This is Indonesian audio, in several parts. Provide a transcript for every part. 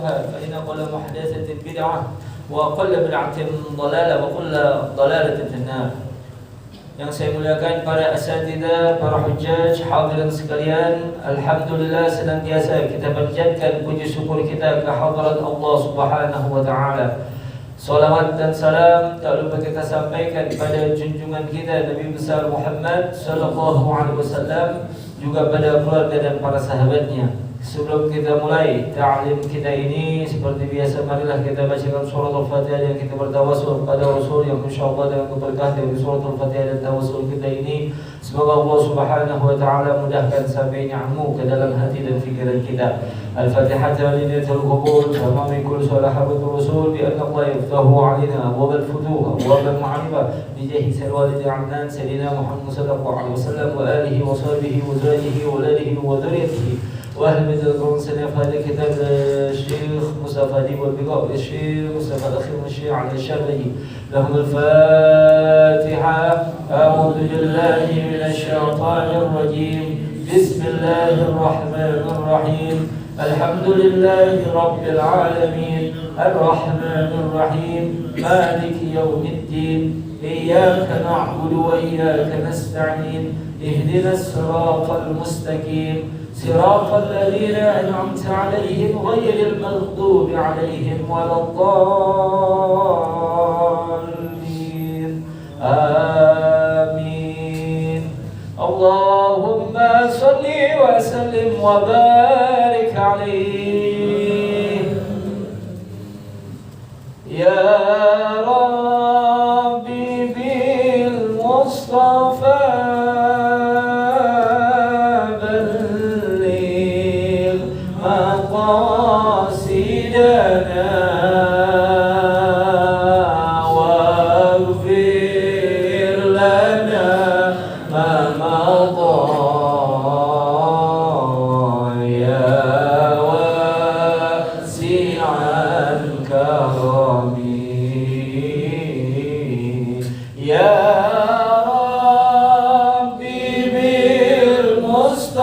محدثاتها فإن كل محدثة بدعة وكل بدعة ضلالة وكل ضلالة في النار. Yang saya muliakan para asatidzah, para hujjaj, hadirin sekalian, alhamdulillah senantiasa kita panjatkan puji syukur kita ke hadirat Allah Subhanahu wa taala. Salawat dan salam tak lupa kita sampaikan pada junjungan kita Nabi besar Muhammad sallallahu alaihi wasallam, juga pada keluarga dan para sahabatnya. Sebelum kita mulai ta'lim kita ini, seperti biasa marilah kita bacakan surat Al-Fatihah dan kita bertawassul pada Rasul yang insyaallah dengan keberkahan dari surat Al-Fatihah dan tawassul kita ini, semoga Allah Subhanahu wa taala mudahkan sampainya ilmu ke dalam hati dan fikiran kita. Al-Fatihah lillatil qabul wa min kulli salahatul rasul bi anna Allah yaftahu alaina wa bil futuh wa bil ma'rifa bi jahi salawati annan sayyidina Muhammad sallallahu alaihi wasallam wa alihi wa sahbihi wa zawjihi wa waladihi wa dhurriyyatihi. وأهل مثل سنة هذا كتاب الشيخ مصطفى ديب والبقاء الشيخ مصطفى الأخير الشيخ على الشرعي لهم الفاتحة. أعوذ بالله من الشيطان الرجيم. بسم الله الرحمن الرحيم. الحمد لله رب العالمين الرحمن الرحيم مالك يوم الدين إياك نعبد وإياك نستعين اهدنا الصراط المستقيم صراط الذين أنعمت عليهم غير المغضوب عليهم ولا الضالين آمين. اللهم صل وسلم وبارك عليه يا ربي بالمصطفى يا ربي بالمصطفى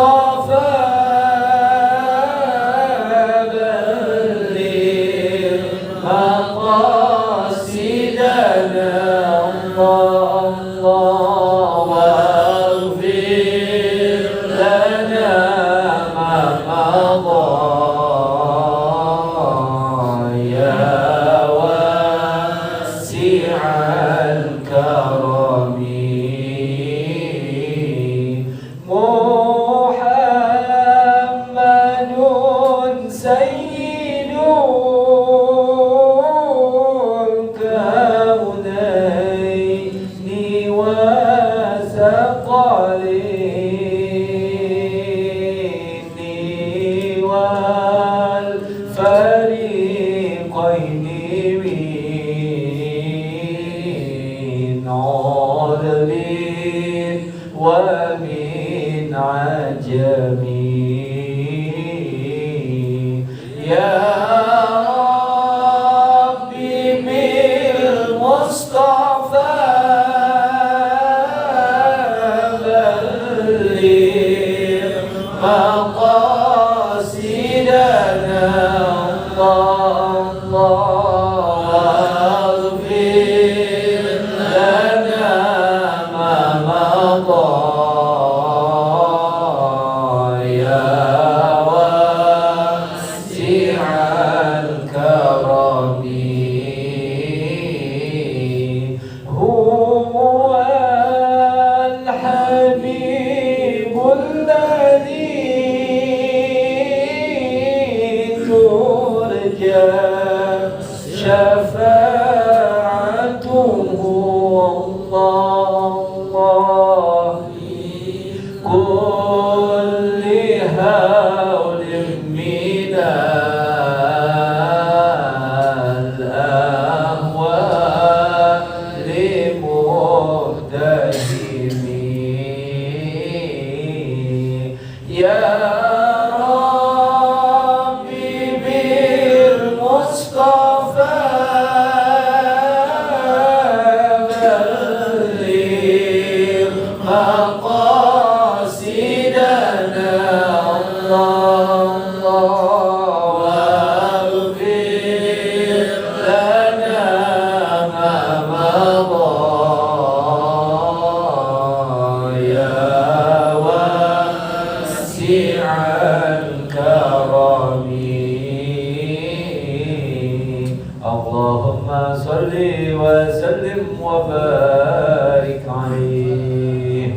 Allahumma salli wa sallim wa barik alaihi.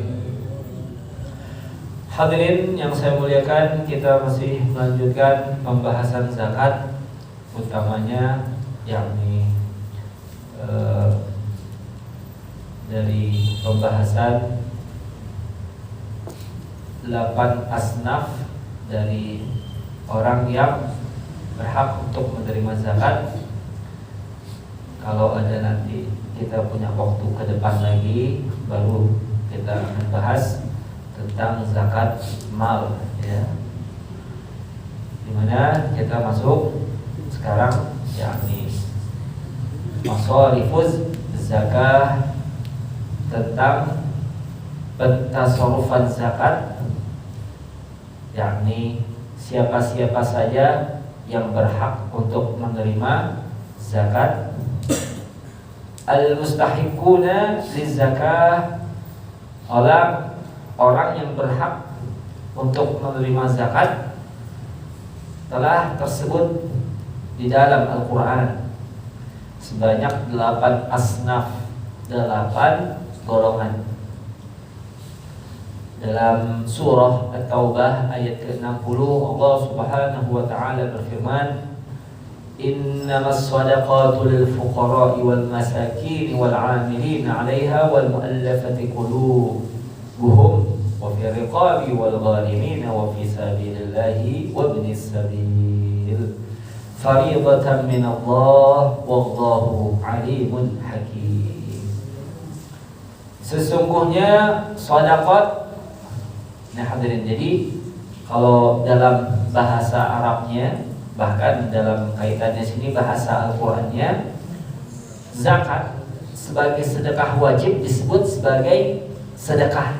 Hadirin yang saya muliakan, kita masih melanjutkan pembahasan zakat, utamanya yakni dari pembahasan 8 asnaf dari orang yang berhak untuk menerima zakat. Kalau ada nanti kita punya waktu ke depan lagi, baru kita akan bahas tentang zakat mal, ya. Dimana kita masuk sekarang yakni masarifuz zakah, tentang pentasarufan zakat, yakni siapa-siapa saja yang berhak untuk menerima zakat. Al-mustahiquna lizakah, orang yang berhak untuk menerima zakat telah tersebut di dalam Al-Quran sebanyak 8 asnaf, 8 golongan. Dalam surah At-Taubah ayat ke-60, Allah Subhanahu wa taala berfirman, Innamas sadaqatu lil fuqara'i wal masakin wal 'amilina 'alaiha wal mu'allafati qulubuhum wa fi riqabi wal ghalimin wa fi sabilillahi wa ibnis sabil fariidatan min Allah wallahu 'alimun hakim. Sesungguhnya sedekah. Nah hadirin, jadi kalau dalam bahasa Arabnya, bahkan dalam kaitannya sini bahasa Al-Qur'annya, zakat sebagai sedekah wajib disebut sebagai sedekah.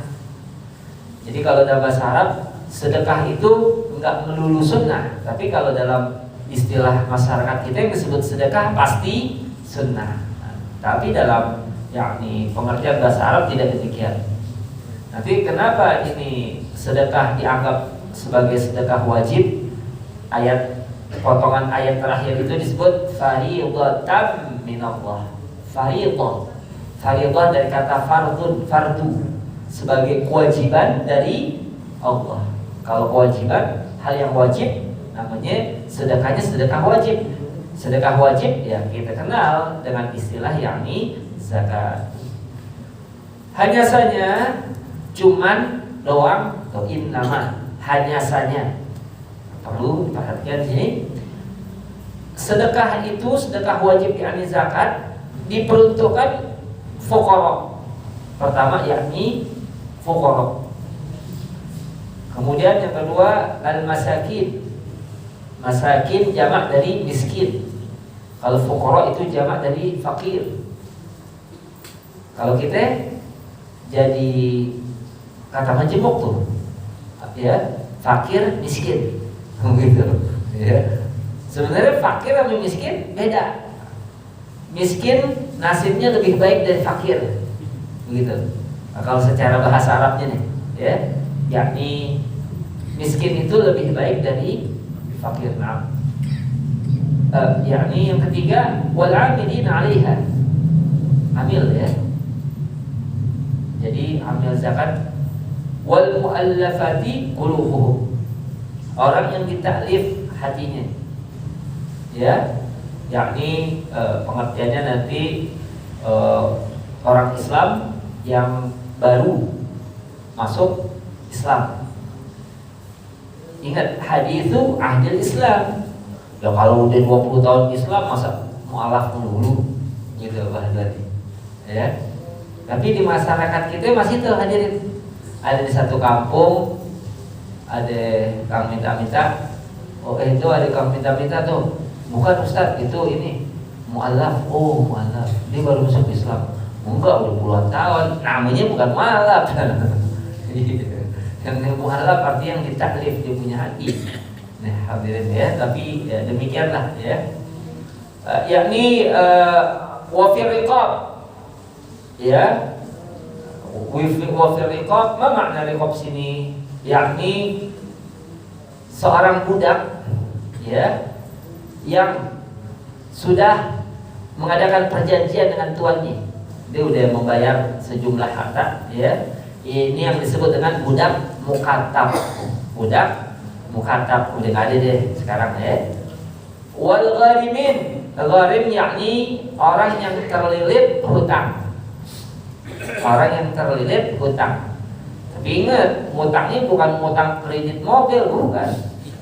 Jadi kalau dalam bahasa Arab, sedekah itu enggak melulu sunnah, tapi kalau dalam istilah masyarakat kita yang disebut sedekah pasti sunnah. Tapi dalam yakni pengertian bahasa Arab tidak demikian. Nanti kenapa ini sedekah dianggap sebagai sedekah wajib? Potongan ayat terakhir itu disebut fariidatan minallah. Fariidah dari kata fardu, sebagai kewajiban dari Allah. Kalau kewajiban, hal yang wajib, namanya sedekahnya sedekah wajib. Sedekah wajib ya kita kenal dengan istilah yakni zakat. Hanya saja cuman doang atau innama, hanya saja perlu perhatikan sini. Sedekah itu, sedekah wajib yakni zakat, diperuntukkan fuqara. Pertama yakni fuqara. Kemudian yang kedua al-masakin. Masakin jamak dari miskin. Kalau fuqara itu jamak dari fakir. Kalau kita jadi kata majemuk tuh, ya, fakir miskin, gitu, ya. Sebenarnya fakir sama miskin beda. Miskin nasibnya lebih baik dari fakir, begitu. Nah, kalau secara bahasa Arabnya nih, ya, yakni miskin itu lebih baik dari fakir. Nah, yakni yang ketiga wal 'amilina 'alaiha, amil, ya. Jadi amil zakat. Wal mu'allafati qulubuhum, orang yang ditaklif hatinya, ya, yakni pengertiannya nanti orang Islam yang baru masuk Islam. Ingat haditsu ahdil Islam. Ya kalau udah 20 tahun Islam masa mu'alaf dulu gitu bahasanya, ya. Tapi di masyarakat kita masih tuh hadirin, ada di satu kampung ada kang minta-minta, itu ada kang minta-minta tuh, bukan Ustaz, itu ini mu'alaf. Oh mu'alaf, dia baru masuk Islam. Enggak, udah puluhan tahun, namanya bukan mu'alaf. Yang mu'alaf artinya yang ditaklif, dia punya hati. Nah hadirin ya, tapi ya, demikianlah ya. Yakni wafir riqab, ya. Wafir riqab, apa makna riqab sini? Yakni seorang budak, ya, yang sudah mengadakan perjanjian dengan tuannya, dia udah membayar sejumlah harta, ya. Ini yang disebut dengan budak mukatab. Budak mukatab udah nggak ada deh sekarang, ya. Wal gharimin, gharim yakni orang yang terlilit hutang. Orang yang terlilit hutang. Tapi ingat, hutangnya bukan hutang kredit mobil, bukan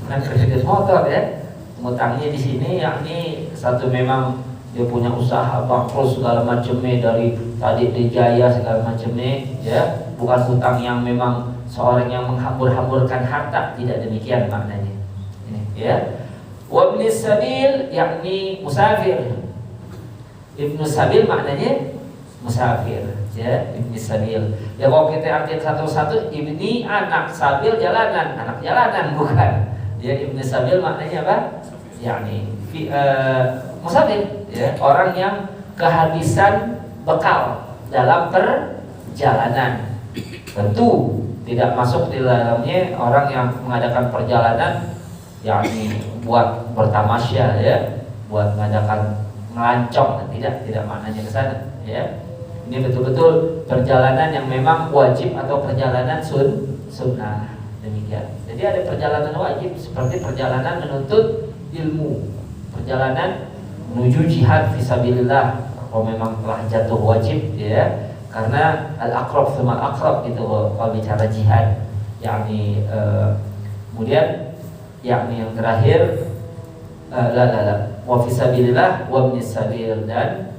kredit motor, ya. Hutangnya di sini yakni satu memang dia punya usaha bangkrut segala macamnya, dari tadi dijaya segala macamnya, ya. Bukan hutang yang memang seorang yang menghambur-hamburkan harta, tidak demikian maknanya. Ini, ya. Wa ibnis sabil yakni musafir. Ibnu sabil maknanya musafir, ya. Ibnis sabil. Ya kalau kita artikan satu-satu, ibni anak, sabil jalanan, anak jalanan, bukan. Ya, ibnis sabil maknanya apa? Yakni musafir, ya, orang yang kehabisan bekal dalam perjalanan. Tentu tidak masuk di dalamnya orang yang mengadakan perjalanan yakni buat bertamasya, ya, buat mengadakan ngelancong, tidak maknanya ke sana, ya. Ini betul-betul perjalanan yang memang wajib atau perjalanan sunnah, demikian. Jadi ada perjalanan wajib seperti perjalanan menuntut ilmu, perjalanan menuju jihad fisabilillah, kalau memang telah jatuh wajib, ya. Karena al-aqrab sama al-aqrab itu kalau bicara jihad, yakni kemudian yakni yang terakhir wa fisabilillah wa ibnis sabil, dan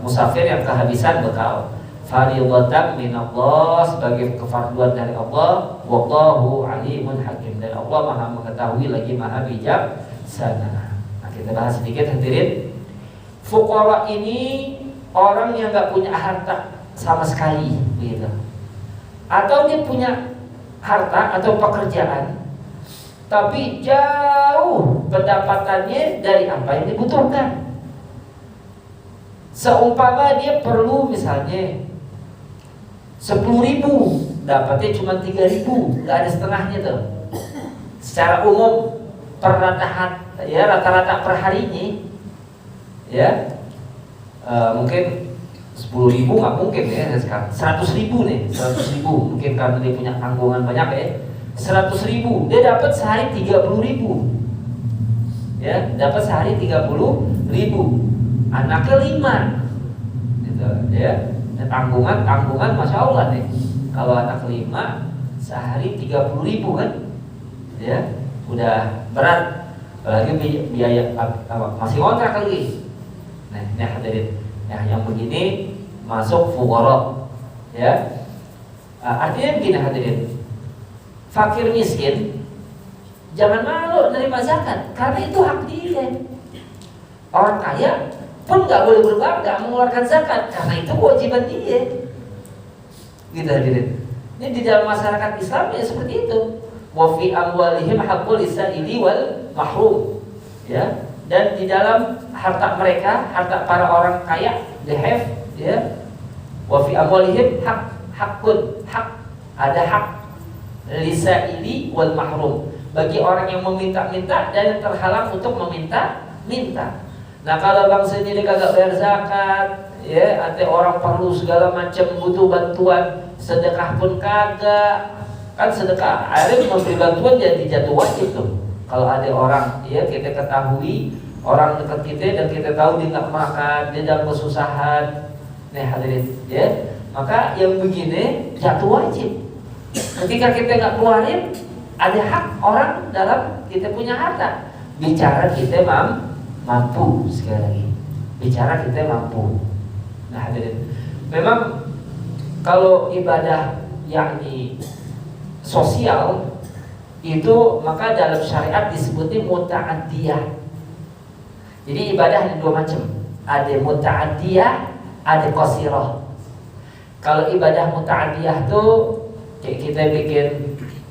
musafir yang kehabisan bekal. Fardhatan minallah, sebagai kefarduan dari Allah. Wallahu alimun hakim, dan Allah Maha mengetahui lagi Maha bijaksana. Nah, kita bahas sedikit, hadirin. Fuqara ini orang yang nggak punya harta sama sekali, gitu. Atau dia punya harta atau pekerjaan, tapi jauh pendapatannya dari apa yang dibutuhkan. Seumpama dia perlu misalnya 10.000, dapatnya cuma 3.000, nggak ada setengahnya tuh. Secara umum rata-rata per harinya, ya, mungkin 10.000 nggak mungkin, ya, sekarang 100.000 nih, 100.000 mungkin karena dia punya tanggungan banyak, ya. 100.000 dia dapat sehari 30.000, ya, dapat sehari 30.000, anaknya 5, gitu, ya. Tanggungan masya Allah nih, kalau anak 5 sehari 30.000 kan, ya, udah berat, apalagi biaya masih kontrak lagi. Nah, ini hadirin, ya, yang begini masuk fuqara, ya. Artinya begini hadirin, fakir miskin jangan malu menerima zakat, karena itu hak dia. Orang kaya pun nggak boleh berbangga mengeluarkan zakat, karena itu kewajiban dia. Gitu hadirin. Ini di dalam masyarakat Islam ya seperti itu. Wa fi amwalihim haqqul lisaili wal mahrum, ya. Dan di dalam harta mereka, harta para orang kaya, they have, ya. Wa fi amwalihim haqqun, ada hak lisaili wal mahrum, bagi orang yang meminta-minta dan yang terhalang untuk meminta-minta. Nah, kalau bangsa ini kagak bayar zakat, ya, ada orang perlu segala macam butuh bantuan, sedekah pun kagak. Kan sedekah, akhirnya memberi bantuan jadi jatuh wajib tuh. Kalau ada orang, ya, kita ketahui orang dekat kita dan kita tahu dia nggak makan, dia dalam kesusahan, nih hadirin, ya, maka yang begini jatuh wajib. Ketika kita nggak keluarin, ada hak orang dalam kita punya harta. Bicara kita mampu, sekali lagi, bicara kita mampu. Nah hadirin, memang kalau ibadah yakni sosial itu, maka dalam syariat disebutnya muta'addiyah. Jadi ibadah ada dua macam, ada muta'addiyah, ada qasirah. Kalau ibadah muta'addiyah tuh kayak kita bikin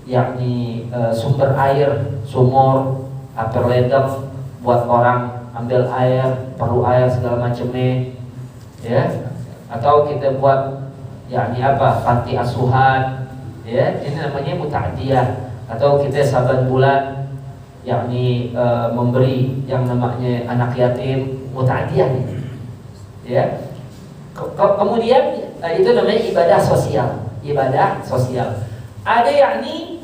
yakni sumber air, sumur, upper ledeng buat orang ambil air, perlu air segala macamnya, ya. Atau kita buat yakni apa, panti asuhan, ya, ini namanya muta'addiyah. Atau kita saban bulan yakni memberi yang namanya anak yatim, muta'adiyah nih. Ya. Kemudian itu namanya ibadah sosial. Ibadah sosial. Ada yakni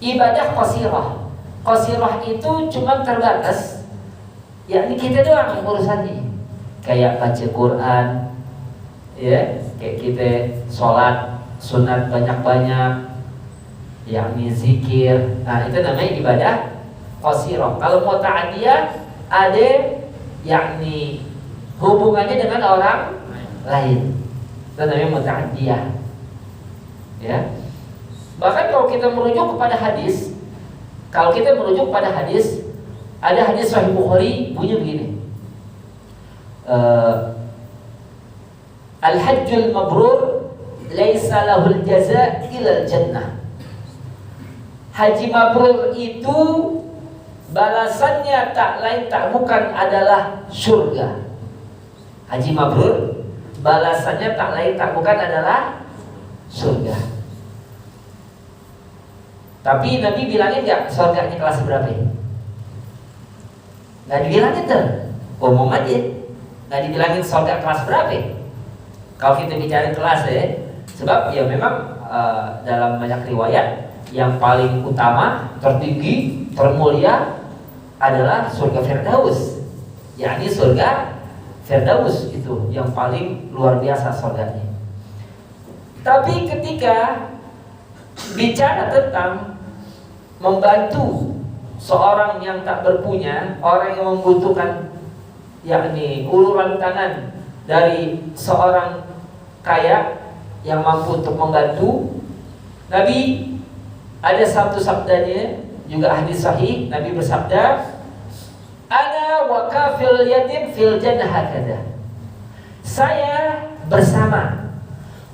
ibadah qasirah. Qasirah itu cuma terbatas, yakni kita doang urusannya. Kayak baca Quran, ya, kayak kita sholat sunat banyak-banyak, yakni zikir. Nah, itu namanya ibadah qasirah. Kalau muta'adiyah ada yakni hubungannya dengan orang lain. Itu namanya muta'adiyah. Ya. Bahkan kalau kita merujuk kepada hadis, ada hadis Sahih Bukhari bunyi begini. Al-hajjul mabrur laisa lahul jaza' ilal jannah. Haji mabrur itu balasannya tak lain tak bukan adalah surga. Haji mabrur balasannya tak lain tak bukan adalah surga. Tapi Nabi bilangin nggak surganya kelas berapa? Nggak dibilangin tuh, umum aja. Nggak dibilangin surga kelas berapa? Kalau kita bicara kelas ya, sebab ya memang dalam banyak riwayat yang paling utama, tertinggi, termulia adalah surga Firdaus. Yakni surga Firdaus itu yang paling luar biasa surganya. Tapi ketika bicara tentang membantu seorang yang tak berpunya, orang yang membutuhkan, yakni uluran tangan dari seorang kaya yang mampu untuk membantu, Nabi ada satu sabdanya juga hadis sahih. Nabi bersabda, "Ana wa kafil yatim fil jannah hakada." Saya bersama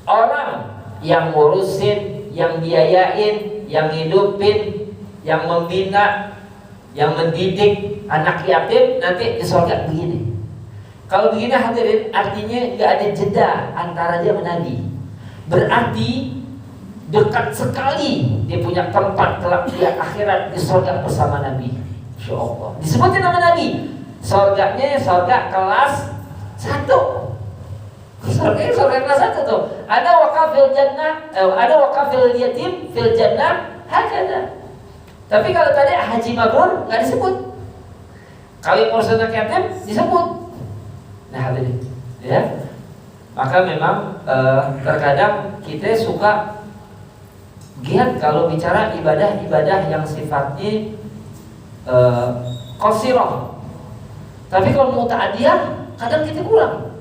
orang yang ngurusin, yang biayain, yang hidupin, yang membina, yang mendidik anak yatim nanti di surga begini. Kalau begini hadirin, artinya nggak ada jeda antara dia dan Nabi. Berarti dekat sekali dia punya tempat kelak di akhirat di surga bersama Nabi. Insya Allah. Disebutin nama Nabi. Surganya surga kelas 1. Surga kelas 1 tuh. Ada wakafil jannah, ada wakafil yatim fil jannah hakada. Tapi kalau tadi haji mabrur nggak disebut. Kalau yang ngurus anak yatim disebut. Nah, hadirin, ya. Maka memang terkadang kita suka giat kalau bicara ibadah-ibadah yang sifatnya qasirah. Tapi kalau muta'adiyah kadang kita kurang.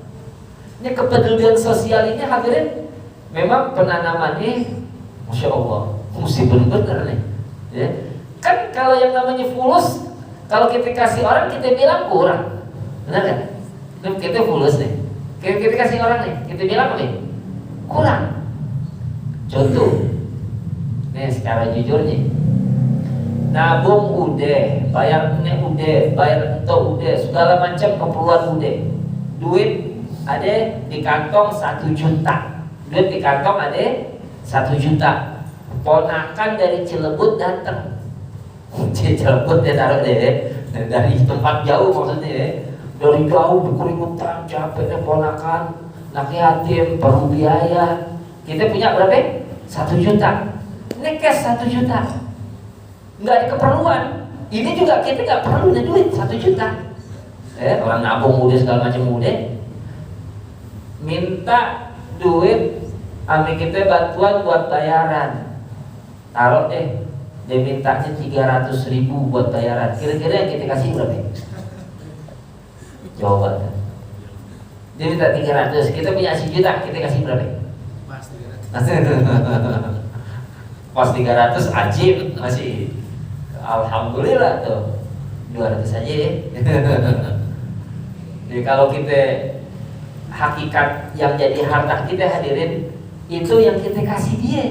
Ini kepedulian sosial ini hadirin memang penanamannya Masya Allah mesti benar-benar nih, ya. Kan kalau yang namanya fulus, kalau kita kasih orang kita bilang kurang, benar kan? Kita fulus nih, kita kasih orang nih, kita bilang nih kurang. Contoh, nih secara jujurnya, nabung udah, bayar ini udah, bayar itu udah, segala macam keperluan udah, duit ada di kantong 1 juta, duit di kantong ada 1 juta. Ponakan dari Cilebut datang. Cilebut dia taruh deh, dari tempat jauh maksudnya ya. Dari jauh berkeringetan, capeknya ponakan, anak yatim, perlu biaya. Kita punya berapa? 1 juta. Ini cash 1 juta. Nggak ada keperluan. Ini juga kita nggak perlu duit 1 juta. Orang nabung udah segala macam udah. Minta duit, ambil kita bantuan buat bayaran. Taruh deh. Dia mintanya 300.000 buat bayaran. Kira-kira yang kita kasih berapa? Coba. Dia minta 300, kita punya 1 juta, kita kasih berapa? Pas 300 ajib masih. Alhamdulillah tuh 200 aja ya. Jadi kalau kita hakikat yang jadi harta kita hadirin, itu yang kita kasih dia.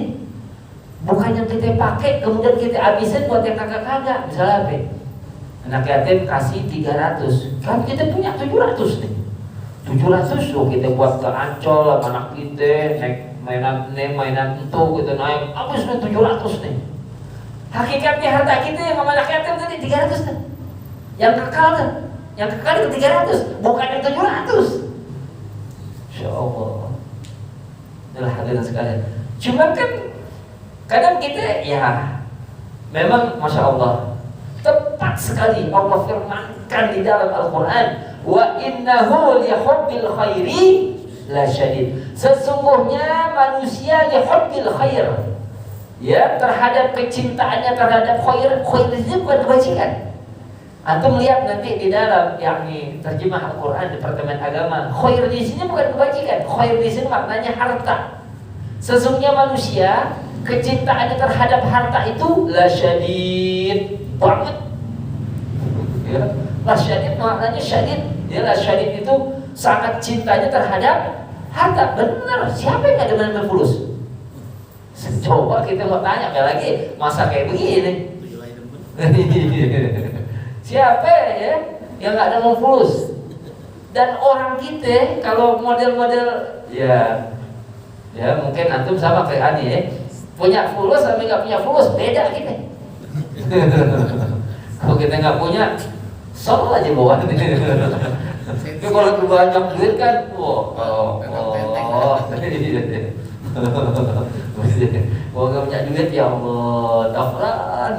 Bukan yang kita pakai kemudian kita habisin buat yang kagak-kagak. Misalnya apa? Anak yatim kasih 300, kan kita punya 700 nih. 700 tuh kita buat ke Ancol, anak kita naik mainan itu gitu naik, habis nih 700 nih. Hakikatnya harta kita yang sama anak yatim tadi 300 tuh. Yang kekal tuh, Yang kekal ke 300, bukan yang 700. Insya Allah. Itulah hadirin sekalian. Cuma kan kadang kita ya memang Masya Allah tepat sekali Allah firmankan di dalam Al-Quran, wa innahu lihubbil khairi la syadid. Sesungguhnya manusia lihubbil khair, ya, terhadap kecintaannya terhadap khair. Khair itu bukan kebajikan. Antum lihat nanti di dalam yakni terjemah Al-Quran Departemen Agama, khair di sini bukan kebajikan. Khair di sini maknanya harta. Sesungguhnya manusia kecintaannya terhadap harta itu la syadid banget. Ya, la syadid maknanya syadid. Ya, la syadid itu sangat cintanya terhadap harta. Benar, siapa yang gak demen fulus? Coba kita mau tanya lagi masa kayak begini. Siapa ya yang nggak ada mau fulus? Dan orang kita kalau model-model ya mungkin antum sama kayak Ani ya, punya fulus sama nggak punya fulus beda kita. Kalau kita nggak punya, sol aja bawaan. Tapi kalau banyak duit kan, wah nggak punya duit ya Allah, dafran.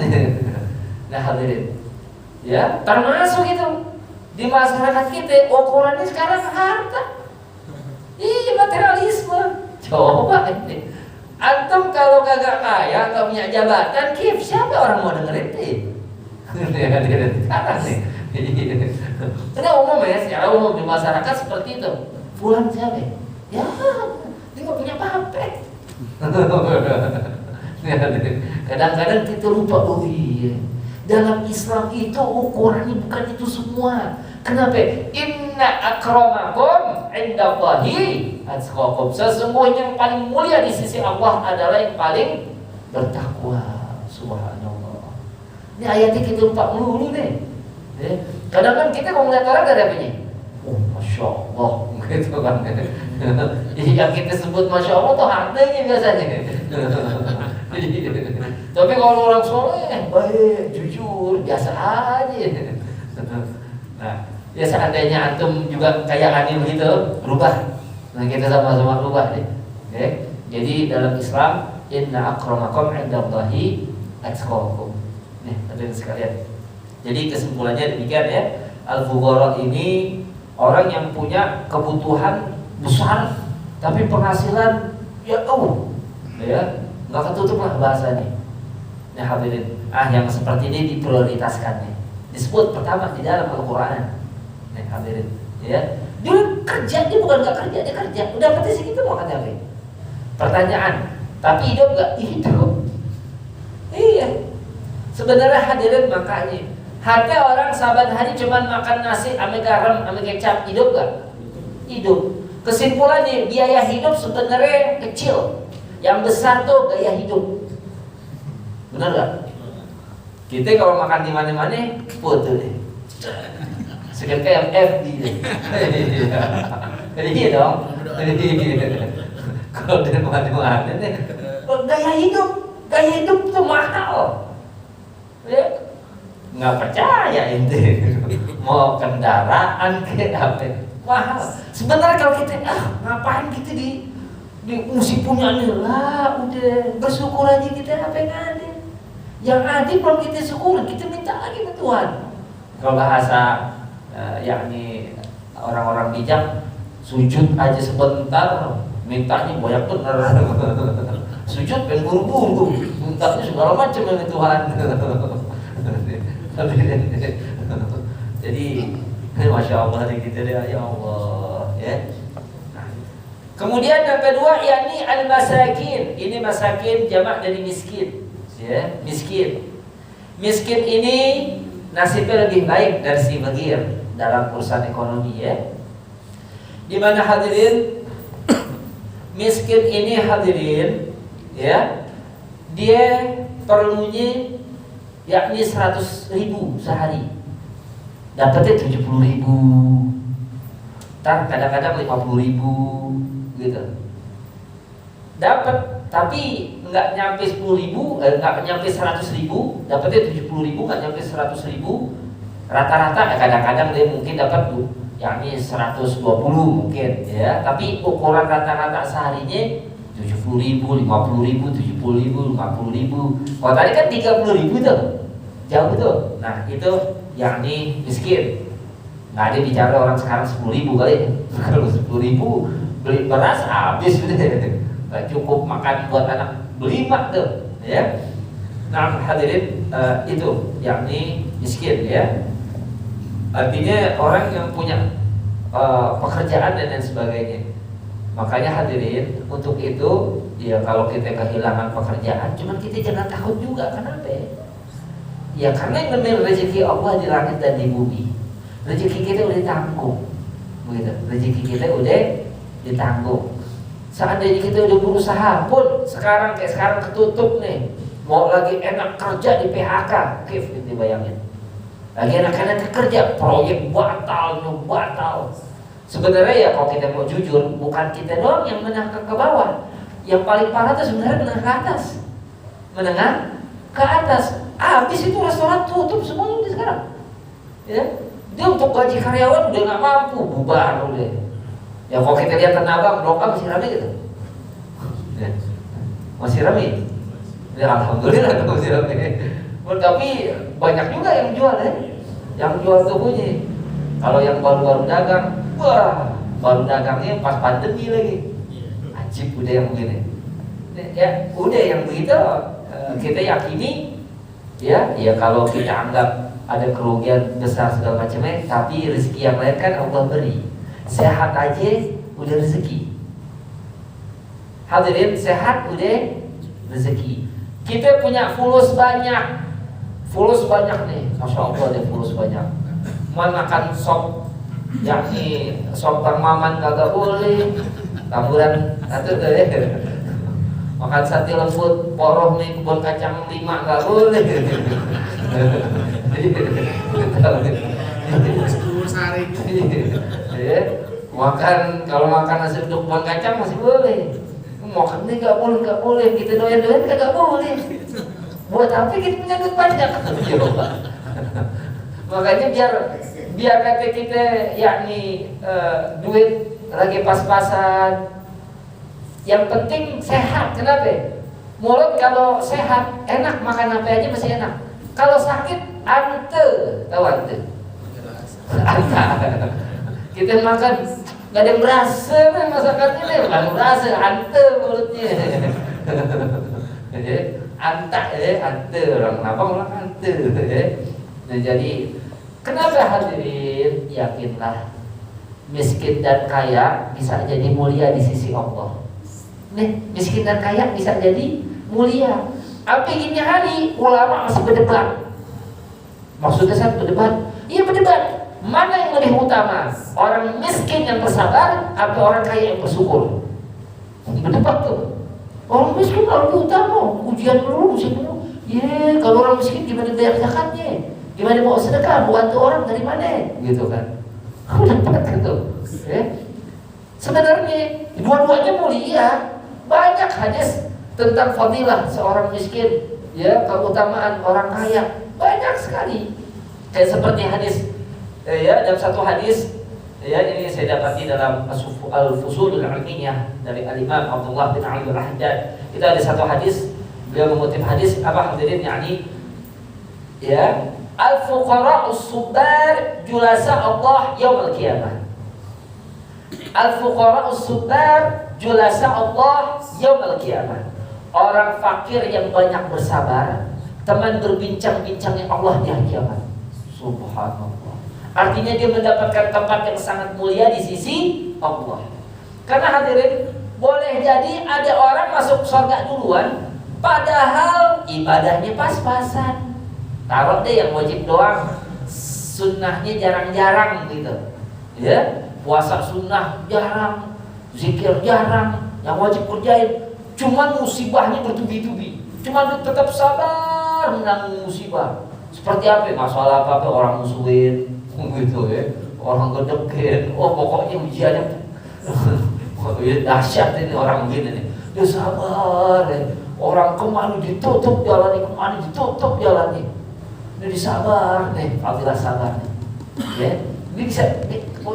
Nah hadirin. Ya, termasuk itu di masyarakat kita ukurannya sekarang harta. Iya, materialisme. Coba ini. Antum kalau kagak kaya, nggak punya jabatan, siapa orang mau dengerin itu? Sekarang nih. Ini umum ya, secara umum di masyarakat seperti itu. Fulan siapa? Ya, dia nggak punya apa-apa. Kadang-kadang kita lupa, oh iya. Dalam Islam itu ukurannya bukan itu semua. Kenapa? Inna akramakum indallahi atqakum. Sesungguhnya yang paling mulia di sisi Allah adalah yang paling bertakwa. Subhanallah. Ini ayatnya kita lupa melulu nih. Kadang kan kita kalau melihat orang dari apanya? Oh, Masya Allah, gitu kan. Yang kita sebut Masya Allah tuh hartanya biasanya. Tapi kalau orang soleh, baik, jujur, biasa aja. Nah, ya seandainya antum juga kayak Ani begitu, rubah. Nah, kita sama-sama rubah deh. Okay? Jadi dalam Islam, inna akramakum indallahi atqakum. Nih, hadirin sekalian. Jadi kesimpulannya demikian ya. Al-fuqara ini orang yang punya kebutuhan besar, tapi penghasilan ya nggak ketutup lah bahasanya. Nah hadirin, yang seperti ini diprioritaskan nih. Disebut pertama di dalam Al-Quran. Nah hadirin, ya, dia kerja, dia bukan nggak kerja, dia kerja. Udah pasti segitu mau kata apa? Pertanyaan, tapi hidup nggak? Hidup. Iya. Sebenarnya hadirin makanya, hati orang saban hari cuman makan nasi ame garam, ame kecap, hidup nggak? Hidup. Kesimpulannya biaya hidup sebenarnya kecil. Yang besar tuh gaya hidup. Benar gak? Kita kalau makan di mana-mana foto deh. Sekian kayak FD deh. Jadi iya dong. Kalau di mana-mana nih, gaya hidup tuh mahal. Ya, nggak percaya ente. Mau kendaraan kayak apa? Mahal. Sebenarnya kalau kita ngapain kita mesti punya lah, udah bersyukur aja kita apa yang ada. Yang ada belum kita syukur, kita minta lagi ke Tuhan. Kalau bahasa yakni orang-orang bijak, sujud aja sebentar, mintanya banyak bener. Sujud pengen buru-buru, mintanya segala macam dengan Tuhan. Jadi, Masya Allah kita ya Allah, ya. Kemudian yang kedua yakni al-masakin. Ini masakin jamak dari miskin. Ya, miskin. Miskin ini nasibnya lebih baik dari si fakir dalam urusan ekonomi ya. Di mana hadirin miskin ini hadirin ya, dia perlunya yakni 100.000 sehari. Dapatnya 70.000. Kadang-kadang 50.000 gitu. Dapat tapi nggak nyampe 10.000, nggak nyampe 100.000, dapatnya 70.000, nggak nyampe 100.000, Rata-rata kadang-kadang dia mungkin dapat yakni 120 mungkin ya, tapi ukuran rata-rata seharinya 70.000, 50.000, 70.000, 50.000. Kalau tadi kan 30.000 tuh, jauh tuh. Nah itu yakni miskin. Nggak ada bicara orang sekarang 10.000 kali. Kalau 10.000 beli beras habis udah, nggak cukup makan buat anak berlima tuh, ya. Nah hadirin, itu yakni miskin ya. Artinya orang yang punya pekerjaan dan lain sebagainya. Makanya hadirin, untuk itu ya kalau kita kehilangan pekerjaan, cuman kita jangan takut juga. Kenapa ya? Ya karena yang namanya rezeki Allah di langit dan di bumi. Rezeki kita udah ditanggung, begitu. Rezeki kita udah ditanggung. Seandainya kita udah berusaha pun sekarang kayak sekarang ketutup nih, mau lagi enak kerja di PHK, kif gitu bayangin. Lagi enak-enak kerja, proyek batal. Sebenarnya ya kalau kita mau jujur, bukan kita doang yang menengah ke bawah. Yang paling parah itu sebenarnya menengah ke atas. Menengah ke atas. Habis itu restoran tutup semuanya sekarang. Ya, dia untuk gaji karyawan udah nggak mampu, bubar udah. Ya kalau kita lihat Tanah Abang, Blok A masih ramai gitu. Ya, masih ramai. Ya alhamdulillah masih ramai. Tapi banyak juga yang jual ya. Yang jual tuh punya. Kalau yang baru-baru dagang, wah, baru dagangnya pas pandemi lagi. Ajib udah yang begini. Ya, udah yang begitu kita yakini ya kalau kita anggap ada kerugian besar segala macamnya, tapi rezeki yang lain kan Allah beri. Sehat aja udah rezeki. Hadirin, sehat udah rezeki. Kita punya fulus banyak nih, masya Allah ada fulus banyak. Mau makan sop, yakni sop Bang Maman kagak boleh, tamburan atau makan sate lembut, poroh nih kebun kacang 5 nggak boleh. Makan kalau makan nasi uduk kebun kacang masih boleh. Makan ini nggak boleh. Kita doyan kagak boleh. Buat apa kita punya duit banyak? Makanya biar kata kita yakni duit lagi pas-pasan. Yang penting sehat. Kenapa? Mulut kalau sehat enak, makan apa aja masih enak. Kalau sakit ante, tahu ante? Anta. Kita makan nggak ada yang berasa nih masakannya nih, nggak berasa ante mulutnya. Jadi anta ya, ante orang kenapa orang ante ya. Nah, jadi kenapa hadirin, yakinlah miskin dan kaya bisa jadi mulia di sisi Allah. Nih, miskin dan kaya bisa jadi mulia. Apa ini hari ulama masih berdebat. Maksudnya saya berdebat? Iya berdebat. Mana yang lebih utama? Orang miskin yang bersabar atau orang kaya yang bersyukur? Berdebat tuh. Orang miskin lebih utama, ujian dulu, ujian dulu. Ya, kalau orang miskin gimana bayar zakatnya? Gimana mau sedekah? Bantu orang dari mana? Gitu kan? Berdebat gitu. Ya. Sebenarnya dua-duanya mulia. Banyak hadis tentang fadilah seorang miskin, ya, keutamaan orang kaya banyak sekali. Kayak seperti hadis, ya, dalam satu hadis, ya, ini saya dapati dalam Al-Fusulul Ilmiyah dari Al-Imam Abdullah bin Ali Al-Haddad. Itu ada satu hadis, beliau mengutip hadis apa hadirin, yakni, ya, al-fuqara'us subbar julasa Allah yaumil qiyamah. Al-fuqara'us subbar julasa Allah yaumil qiyamah. Orang fakir yang banyak bersabar, teman berbincang-bincangnya Allah di hari kiamat. Subhanallah. Artinya dia mendapatkan tempat yang sangat mulia di sisi Allah. Karena hadirin, boleh jadi ada orang masuk surga duluan, padahal ibadahnya pas-pasan. Taruh deh yang wajib doang, sunnahnya jarang-jarang gitu. Ya, puasa sunnah jarang, zikir jarang, yang wajib kerjain. Cuman musibahnya bertubi-tubi. Cuman dia tetap sabar menanggung musibah. Seperti apa? Masalah apa-apa orang musuhin, gitu ya. Orang gedekin. Oh pokoknya ujiannya dahsyat ini orang begini nih. Dia sabar ya. Orang kemana ditutup jalannya, kemana ditutup jalannya. Ini sabar nih, fadilah sabar nih. Ya, ini bisa,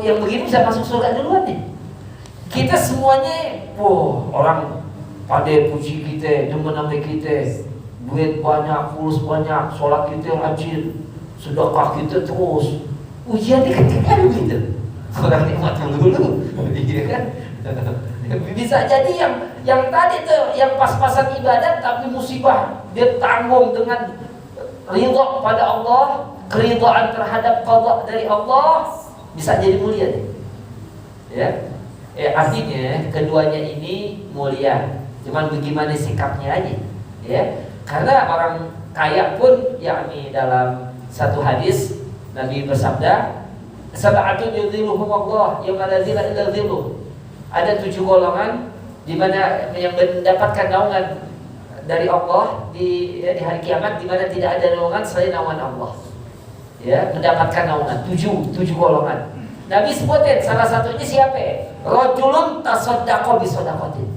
yang begini bisa masuk surga duluan nih. Kita semuanya, orang pada puji kita, demen sama kita, duit banyak, fulus banyak, sholat kita rajin, sedekah kita terus. Ujian kan gitu. Orang nikmat dulu, iya kan? Bisa jadi yang tadi tuh, yang pas-pasan ibadat tapi musibah dia tanggung dengan ridha pada Allah, keridhaan terhadap qada dari Allah, bisa jadi mulia deh. Ya. Artinya keduanya ini mulia. Cuman bagaimana sikapnya aja. Ya. Karena orang kaya pun yakni dalam satu hadis Nabi bersabda, sab'atun yudhilluhum Allah yauma la dhilla illa dhilluh. Ada 7 golongan di mana yang mendapatkan naungan dari Allah di hari kiamat, di mana tidak ada naungan selain naungan Allah. Ya, mendapatkan naungan 7 golongan. Nabi sebutin salah satunya siapa? Rajulun tasaddaqa bi shadaqatin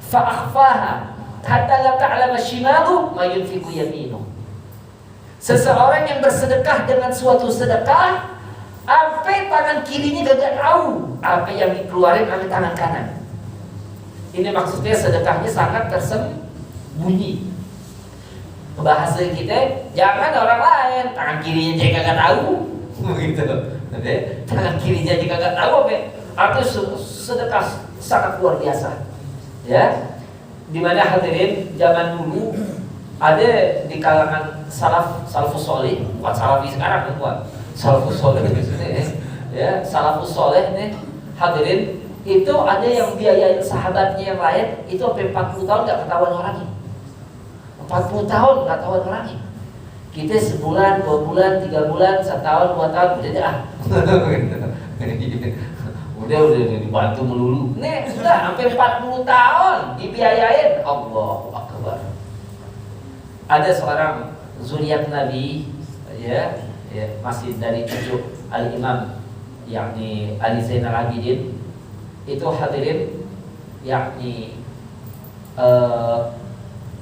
fa akhfaha hatta la ta'lama shimalu ma yunfiqu yaminu. Seseorang yang bersedekah dengan suatu sedekah sampai tangan kirinya gak tahu apa yang dikeluarin oleh tangan kanan. Ini maksudnya sedekahnya sangat tersembunyi. Bahasa kita, jangan orang lain tangan kirinya dia kagak tahu, begitu. Tangan kirinya dia kagak tahu apa? Atau sedekah sangat luar biasa. Ya, dimana hadirin zaman dulu ada di kalangan salafus soleh, bukan salafi sekarang bukan salafus soleh ya, salafus soleh nih hadirin, itu ada yang biayain sahabatnya yang lain itu sampai 40 tahun gak ketahuan orangnya. 40 tahun gak ketahuan orangnya. Kita sebulan, 2 bulan, 3 bulan, 1 tahun, 2 tahun udah dah. udah dibantu melulu. Nih sudah sampai 40 tahun dibiayain. Allahu Akbar. Ada seorang zuriat Nabi, ya, masih dari cucu Al-Imam yakni Ali Zainal Abidin. Itu hadirin yakni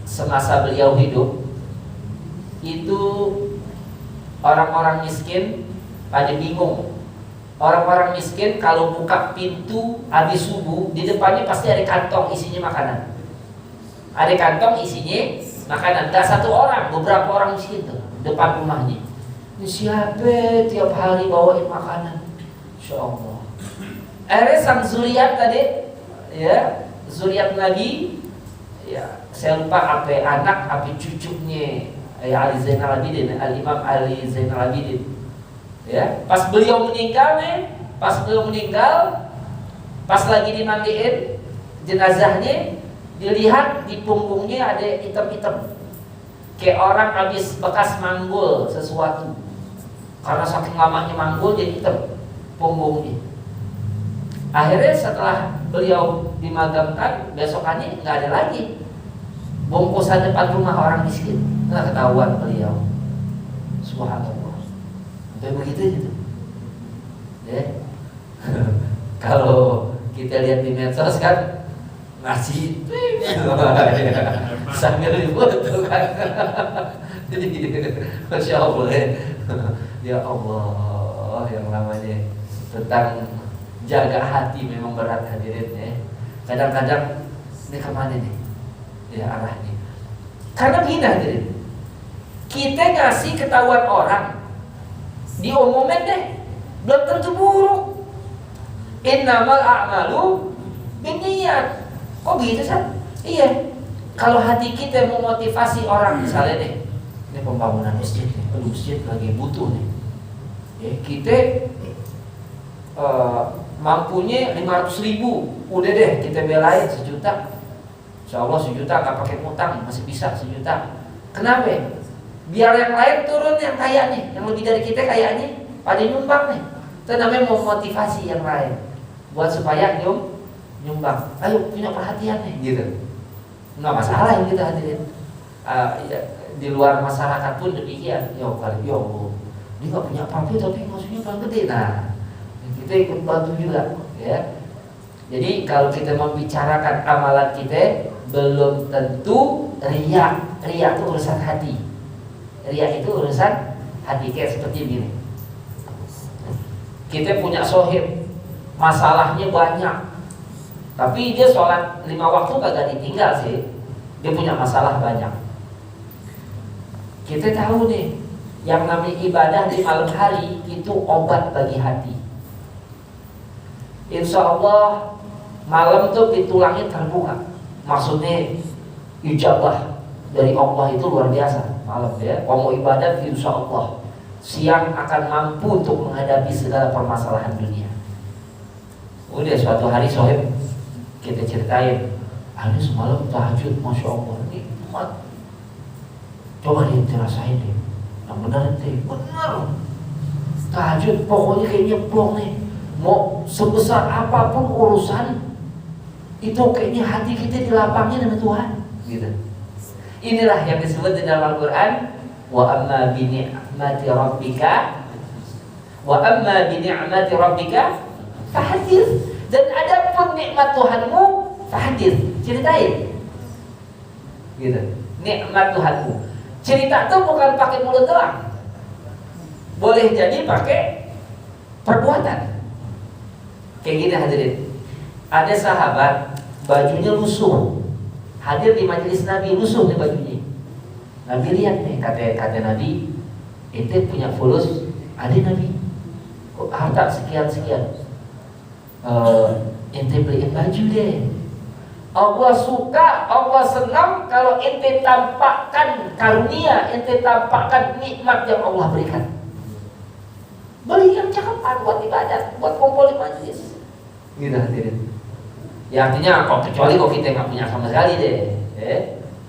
semasa beliau hidup itu orang-orang miskin pada bingung. Orang-orang miskin kalau buka pintu habis subuh, di depannya pasti ada kantong isinya makanan. Ada kantong isinya makanan. Gak satu orang, beberapa orang miskin tuh depan rumahnya. Ini siapa tiap hari bawain makanan? Insya Allah. Akhirnya sang zuriat tadi, ya, zuriat Nabi, ya, saya lupa apa anak, apa cucunya, ya, Ali Zainal Abidin, Al-Imam Ali Zainal Abidin. Ya, pas beliau meninggal pas lagi dimandiin jenazahnya, dilihat di punggungnya ada hitam-hitam, kayak orang habis bekas manggul sesuatu. Karena saking lamanya manggul jadi hitam punggungnya. Akhirnya setelah beliau dimakamkan, besokannya nggak ada lagi bungkusan depan rumah orang miskin. Nggak ketahuan beliau. Subhanallah. Kayak begitu gitu. Ya. Kalau kita lihat di medsos kan nasi sambil dibuat tuh kan. Jadi Masya Allah, ya Allah, yang namanya tentang jaga hati memang berat hadirin ya. Kadang-kadang ini kemana nih? Ya arahnya. Karena begini hadirin, kita ngasih ketahuan orang, diumumin deh, belum tentu buruk. Innamal a'malu binniyat. Kok gitu San? Iya. Kalau hati kita memotivasi orang, misalnya deh, ini pembangunan masjid nih, aduh masjid lagi butuh nih. Ya, kita mampunya 500.000, udah deh kita belain 1 juta. Insya Allah 1 juta gak pakai utang, masih bisa 1 juta. Kenapa? Biar yang lain turun yang kaya nih, yang lebih dari kita kayaknya pada nyumbang nih. Itu namanya memotivasi yang lain buat supaya nyumbang. Ayo punya perhatian nih gitu. Nggak masalah yang kita hadirin. Ya, di luar masyarakat pun demikian. Ya kali ya Allah, dia nggak punya apa-apa tapi maksudnya paling gede. Nah, kita ikut bantu juga ya. Jadi kalau kita membicarakan amalan kita, belum tentu riya. Riya itu urusan hati. Riya itu urusan hati kayak seperti ini. Kita punya sohib, masalahnya banyak, tapi dia sholat 5 waktu kagak ditinggal sih. Dia punya masalah banyak. Kita tahu nih, yang namanya ibadah di malam hari itu obat bagi hati. Insya Allah malam tuh pintu langit terbuka. Maksudnya ijabah dari Allah itu luar biasa. Malam ya, mau ibadat insya Allah siang akan mampu untuk menghadapi segala permasalahan dunia. Udah suatu hari sohib kita ceritain, hari semalam tahajud, masya Allah nikmat. Coba dia dirasain deh, yang benar deh, benar. Tahajud pokoknya kayak nyeblong nih. Mau sebesar apapun urusan itu kayaknya hati kita dilapangin sama Tuhan. Gitu. Inilah yang disebut di dalam Al-Quran, wa amma bi ni'mati rabbika fahadits. Dan adapun nikmat Tuhanmu fahadits, ceritain. Gitu. Nikmat Tuhanmu. Cerita tuh bukan pakai mulut doang. Boleh jadi pakai perbuatan. Kayak gini hadirin. Ada sahabat bajunya lusuh, hadir di majelis Nabi, lusuh nih bajunya. Nabi lihat nih, kata Nabi, ente punya fulus, ada Nabi, kok harta sekian, ente beliin baju deh. Allah suka, Allah senang kalau ente tampakkan karunia, ente tampakkan nikmat yang Allah berikan. Beli yang cakapan buat ibadat, buat kumpul di majelis. Gitu hadirin. Ya artinya kecuali kok kita nggak punya sama sekali deh.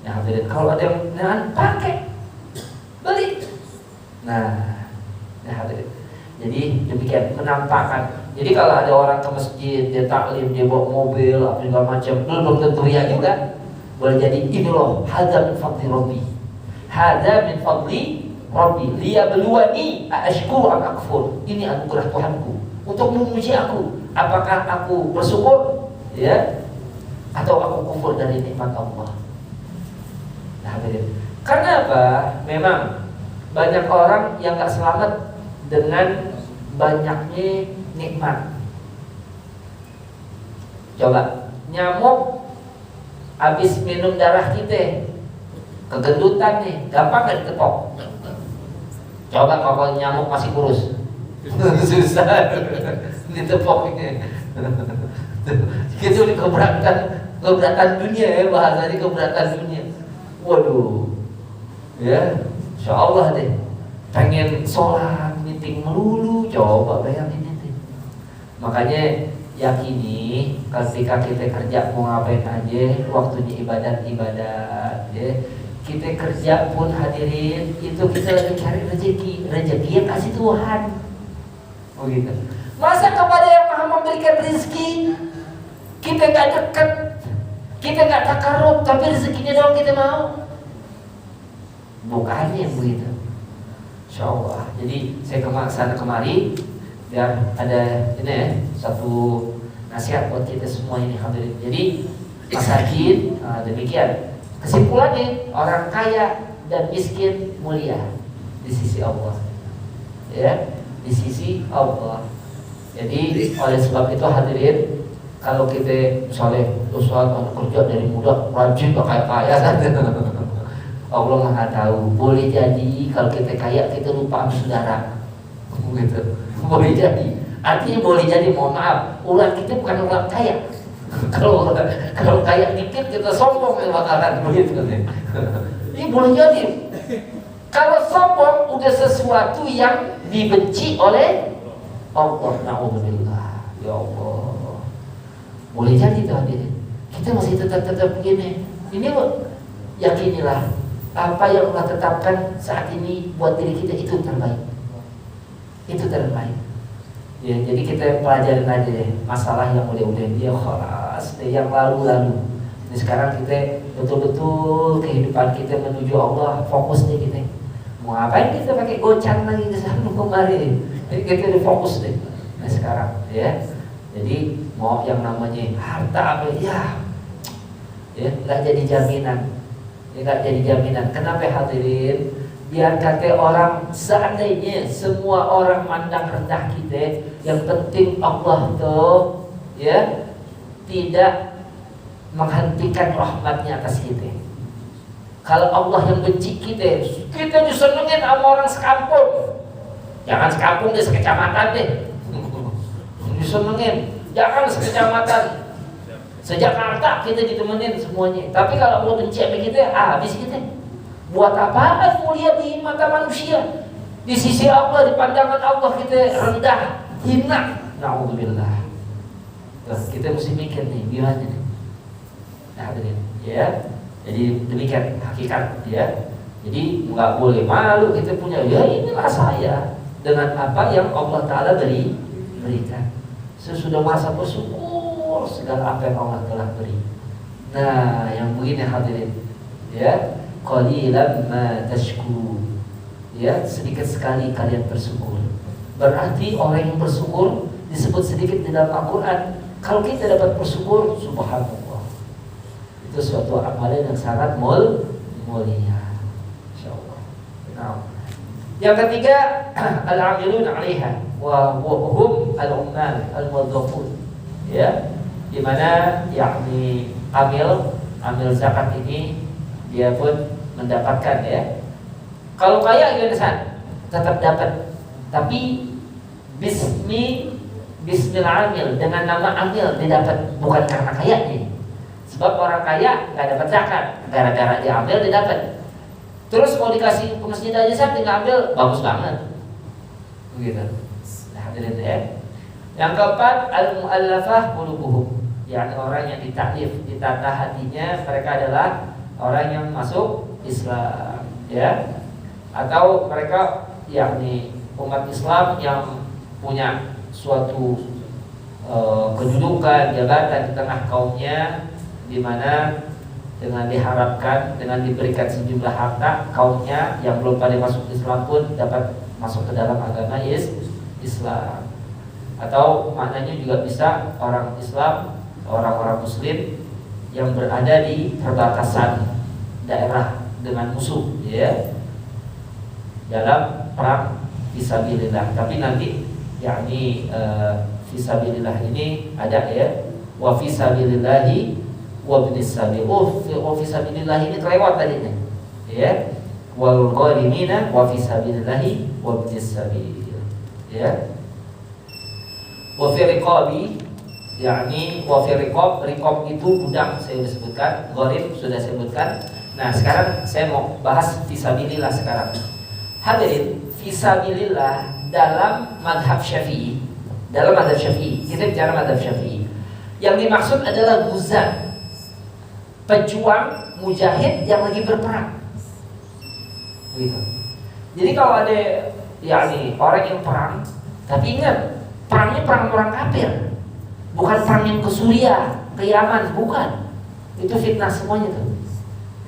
Ya hadirin, kalau ada yang pakai, beli. Nah, ya hadirin. Jadi demikian menampakkan. Jadi kalau ada orang ke masjid, dia taklim, dia bawa mobil, apa segala macam, belum tentu ria juga. Boleh jadi ini loh, hadza min fadli Rabbi. Hadza min fadli Rabbi liyabluwani aashkuru am akfur. Ini anugerah Tuhanku untuk menguji aku, apakah aku bersyukur ya atau aku kufur dari nikmat Allah. Nah, hadirin. Karena apa? Memang banyak orang yang gak selamat dengan banyaknya nikmat. Coba nyamuk habis minum darah kita, kegendutan nih, gampang gak ditepok? Coba kalau nyamuk masih kurus, susah ditepoknya. Itu keberatan dunia ya, bahasanya keberatan dunia. Waduh, ya, insya Allah deh, pengen sholat, meeting melulu, coba bayangin itu. Makanya yakini ketika kita kerja mau ngapain aja, waktunya ibadat ya. Kita kerja pun hadirin, itu kita lagi cari rezeki yang kasih Tuhan. Oh gitu. Masa kepada yang maha memberikan rezeki kita gak dekat, kita gak takarub, tapi rezekinya doang kita mau? Bukannya begitu. Insya Allah. Jadi saya kesana kemari biar ada ini ya, satu nasihat buat kita semua ini hadirin. Jadi masakin, demikian. Kesimpulannya, orang kaya dan miskin mulia di sisi Allah. Ya, di sisi Allah. Jadi oleh sebab itu hadirin, kalau kita misalnya usaha kerja dari muda rajin gak kayak kaya kan? Allah Maha tahu. Boleh jadi kalau kita kaya kita lupa sama saudara. Gitu. Boleh jadi. Artinya boleh jadi, mohon maaf, ulah kita bukan ulah kaya. Kalau kaya dikit kita sombong yang bakalan begitu nih. Ini boleh jadi. Kalau sombong udah sesuatu yang dibenci oleh Allah. Na'udzubillah. Ya Allah. Boleh jadi tuh hadirin. Kita masih tetap begini. Ini yakinilah apa yang Allah tetapkan saat ini buat diri kita itu terbaik. Itu terbaik. Ya, jadi kita pelajarin aja deh masalah yang udah dia khalas, yang lalu. Ini sekarang kita betul-betul kehidupan kita menuju Allah, fokus nih kita. Mau ngapain kita pakai gocan lagi ke sana kemari? Jadi kita udah fokus deh. Nah sekarang ya. Jadi mau yang namanya harta apa ya nggak jadi jaminan. Ya nggak jadi jaminan. Kenapa hadirin? Biar kata orang, seandainya semua orang mandang rendah kita, yang penting Allah tuh ya tidak menghentikan rahmatnya atas kita. Kalau Allah yang benci kita, kita disenengin sama orang sekampung. Jangan sekampung deh, sekecamatan deh. Disenengin, jangan sekecamatan. Sejakarta kita ditemenin semuanya. Tapi kalau Allah benci sama kita, habis kita. Buat apaan mulia di mata manusia? Di sisi Allah, di pandangan Allah kita rendah, hina. Na'udzubillah. Kita mesti mikir nih, gimana nih? Nah, ya. Jadi demikian hakikat ya. Jadi nggak boleh malu kita punya. Ya inilah saya dengan apa yang Allah Taala berikan. Sesudah masa bersyukur segala apa yang Allah telah beri. Nah, yang begini hadirin, ya. Qalilan ma tashkurun. Ya, sedikit sekali kalian bersyukur. Berarti orang yang bersyukur disebut sedikit di dalam Al-Qur'an. Kalau kita dapat bersyukur, subhanallah. Itu suatu amalan yang sangat mulia. Insyaallah. Nah. Yang ketiga, al-'amilun 'alaiha wa hum al-ummal al-muwazzafun. Ya, di mana yakni amil zakat ini dia pun mendapatkan ya. Kalau kaya gimana? Tetap dapat. Tapi bismil amil, dengan nama amil didapat, bukan karena kayanya. Sebab orang kaya nggak dapat zakat, gara-gara diambil didapat. Terus mau dikasih ke masjid aja saya tinggal ambil, bagus banget. Begitu. Nah, hadirin ya. Yang keempat, al-mu'allafah qulubuhum. Yakni orang yang ditaklif, ditata hatinya, mereka adalah orang yang masuk Islam, ya. Atau mereka yakni umat Islam yang punya suatu kedudukan, jabatan di tengah kaumnya, di mana dengan diharapkan, dengan diberikan sejumlah harta, kaumnya yang belum pada masuk Islam pun dapat masuk ke dalam agama Islam. Atau maknanya juga bisa orang Islam, orang-orang Muslim yang berada di perbatasan daerah dengan musuh, ya, dalam perang fisabilillah. Tapi nanti yakni fisabilillah ini ada ya, wa fisabilillahi wa binis sabil. Wa fisabilillah ini kelewat tadinya, ya, wal gharimina wa fisabilillahi wa binis sabil, ya. Wa fi riqabi, yakni wa fi riqab itu budak saya sebutkan, gharib sudah saya sebutkan. Nah, sekarang saya mau bahas fisabilillah sekarang. Hadirin, fisabilillah dalam madhab Syafi'i. Dalam madhab Syafi'i, kita bicara madhab Syafi'i. Yang dimaksud adalah guzan, pejuang mujahid yang lagi berperang. Begitu. Jadi kalau ada yakni orang yang perang, tapi ingat, perangnya perang orang kafir. Bukan perang yang ke Suriah, ke Yaman, bukan. Itu fitnah semuanya tuh.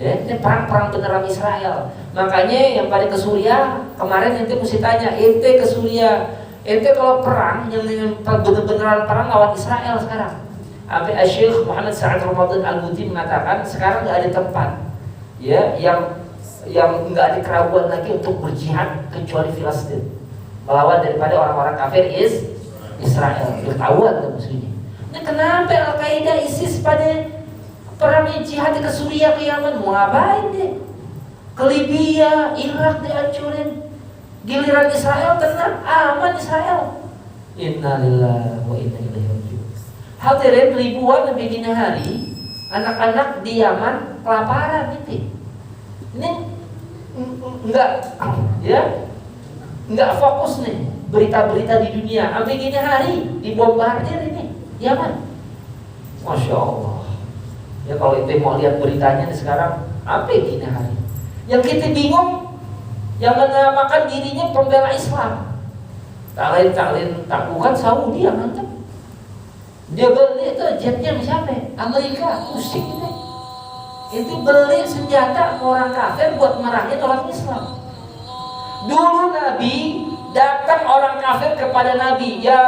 Ya, ini perang beneran Israel. Makanya yang pada ke Suriah kemarin ente mesti tanya, ente ke Suriah, ente kalau perang yang beneran perang lawan Israel sekarang. Sampai Syekh Muhammad Sa'ad Ramadan Al-Buti mengatakan sekarang nggak ada tempat, ya, yang nggak ada keraguan lagi untuk berjihad kecuali Filistin, melawan daripada orang-orang kafir Israel. Ketahuan tuh musuhnya. Nah, kenapa Al-Qaeda, ISIS pada perang jihad ke Suriah, ke Yaman, mau ngapain deh? Ke Libya, Irak dihancurin. Giliran Israel tenang, aman Israel. Innalillahi wa inna ilaihi raji'un. Hadirin, ribuan lebih dini hari anak-anak di Yaman kelaparan itu. Ini enggak, ya, enggak fokus nih berita-berita di dunia. Sampai gini hari dibombardir ini Yaman. Masya Allah. Ya kalau itu mau lihat beritanya nih sekarang, apa gini hari? Yang kita bingung, yang menamakan dirinya pembela Islam, tak lain taklukan Saudi yang mantap. Dia beli itu jetnya siapa? Amerika, pusing itu. Itu beli senjata orang kafir buat merahin orang Islam. Dulu Nabi datang orang kafir kepada Nabi, ya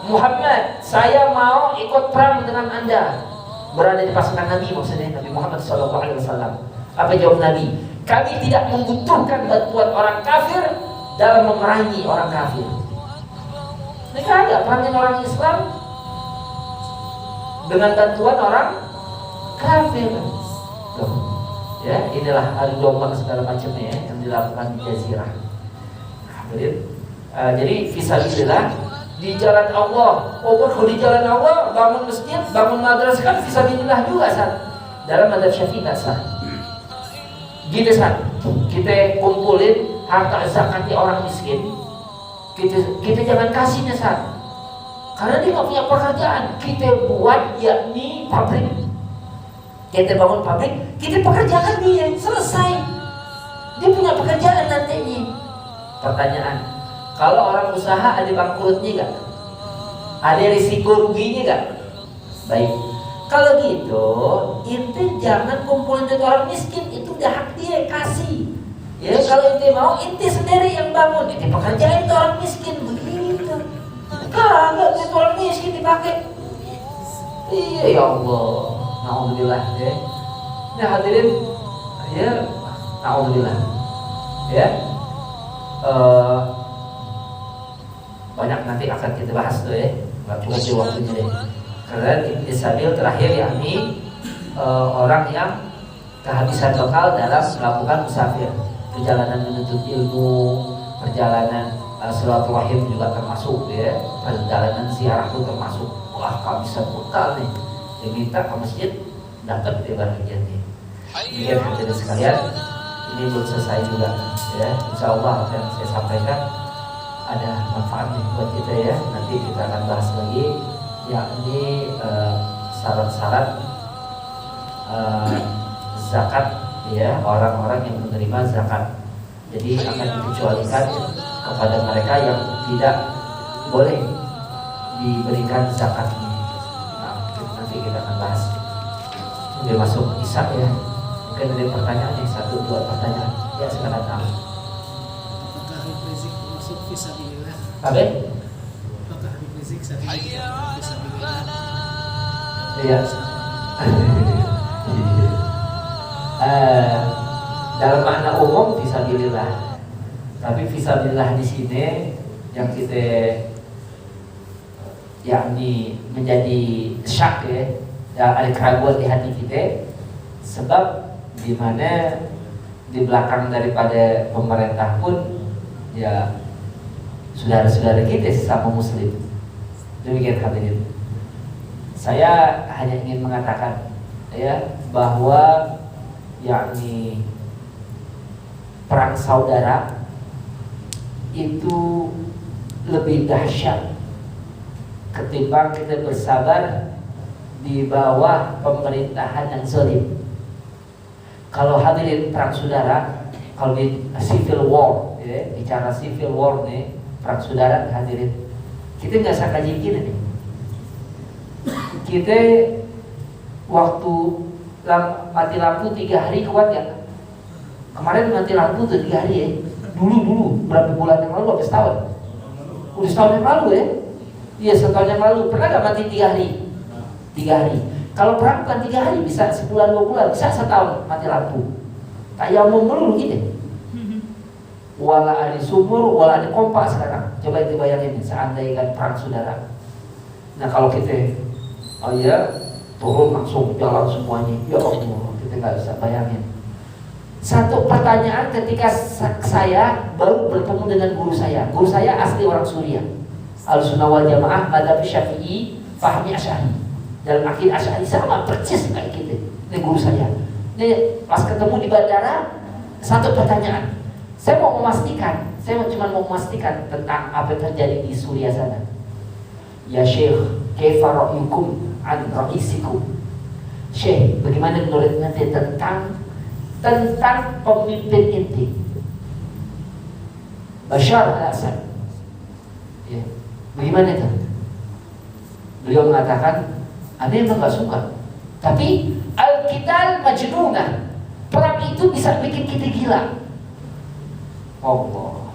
Muhammad, saya mau ikut perang dengan Anda. Berada di pasukan Nabi, maksudnya Nabi Muhammad SAW. Apa jawab Nabi? Kami tidak membutuhkan bantuan orang kafir dalam memerangi orang kafir. Mereka ada perangin orang Islam dengan bantuan orang kafir. Tuh. Ya, inilah adu domba segala macamnya ya, yang dilakukan di Jazirah. Jadi fisabilillah di jalan Allah. Oh, kalau di jalan Allah bangun masjid, bangun madrasah kan fisabilillah juga San. Dalam madzhab Syafi'i nggak sah. Gini San, kita kumpulin harta zakatnya orang miskin, kita jangan kasihnya San, karena dia nggak punya pekerjaan. Kita buat yakni pabrik, kita bangun pabrik, kita pekerjakan dia, selesai. Dia punya pekerjaan nantinya. Pertanyaan, kalau orang usaha ada bangkrutnya nggak? Ada risiko ruginya nggak? Baik. Kalau gitu, ente jangan kumpulin duit orang miskin, itu udah hak dia, kasih. Ya kalau ente mau, ente sendiri yang bangun, ente pekerjaan itu orang miskin, begitu. Kagak duit orang miskin dipakai. Iya ya Allah, naudzubillah ya. Nah hadirin, ya naudzubillah ya. Banyak nanti akan kita bahas tuh ya, nggak cuma di waktunya deh. Karena Isabil terakhir yakni orang yang kehabisan bekal dalam melakukan musafir, perjalanan menuntut ilmu, perjalanan silaturahim juga termasuk ya, perjalanan ziarah itu termasuk. Wah kehabisan bekal nih, diminta ke masjid dapat dia bagiannya. Demikian hadirin sekalian, ini belum selesai juga ya. Insya Allah yang saya sampaikan ada manfaatnya buat kita ya. Nanti kita akan bahas lagi yakni syarat-syarat zakat ya, orang-orang yang menerima zakat. Jadi akan dikecualikan kepada mereka yang tidak boleh diberikan zakatnya. Nah, nanti kita akan bahas. Sudah masuk Isya ya. Mungkin ada pertanyaan nih, 1-2 pertanyaan. Ya sekarang tahu. Apakah Habib Rizik masuk fisabilillah? Apa? Apakah Habib Rizik saat ini masuk fisabilillah? Iya. Dalam makna umum fisabilillah. Tapi fisabilillah di sini yang kita yakni menjadi syak ya, ada keraguan di hati kita, sebab di mana di belakang daripada pemerintah pun ya saudara-saudara kita sesama muslim. Demikian hadirin. Saya hanya ingin mengatakan ya bahwa yakni perang saudara itu lebih dahsyat ketimbang kita bersabar di bawah pemerintahan yang zalim. Kalau hadirin perang saudara, kalau di civil war ya, bicara civil war nih, perang saudara hadirin, kita nggak usah kaji gini nih. Kita waktu mati lampu 3 hari kuat ya. Kemarin mati lampu tuh 3 hari ya. Dulu berapa bulan yang lalu, habis tahun. Udah setahun yang lalu ya. Iya setahun yang lalu. Pernah gak mati 3 hari? 3 hari. Kalau perang bukan 3 hari, bisa sebulan 2 bulan, bisa setahun mati lampu. Kayak mau melulu gitu. Wala ada sumur, wala ada kompak sekarang. Coba dibayangin seandainya perang saudara. Nah kalau kita oh iya turun langsung jalan semuanya, ya Allah, kita nggak bisa bayangin. Satu pertanyaan ketika saya baru bertemu dengan guru saya asli orang Suriah, Ahlussunnah wal Jamaah, madzhab Syafi'i, pahami Asy'ari, dalam akidah Asy'ari sama persis kayak gitu. Ini guru saya. Ini pas ketemu di bandara, satu pertanyaan. Saya cuma mau memastikan tentang apa yang terjadi di Suriah sana. Ya Syekh, kaifa ra'yukum an ra'isikum? Syekh, bagaimana menurut nanti tentang pemimpin inti Bashar al-Assad? Ya, bagaimana itu? Beliau mengatakan, ada yang nggak suka, tapi al-qital majnunah, perang itu bisa bikin kita gila. Allah,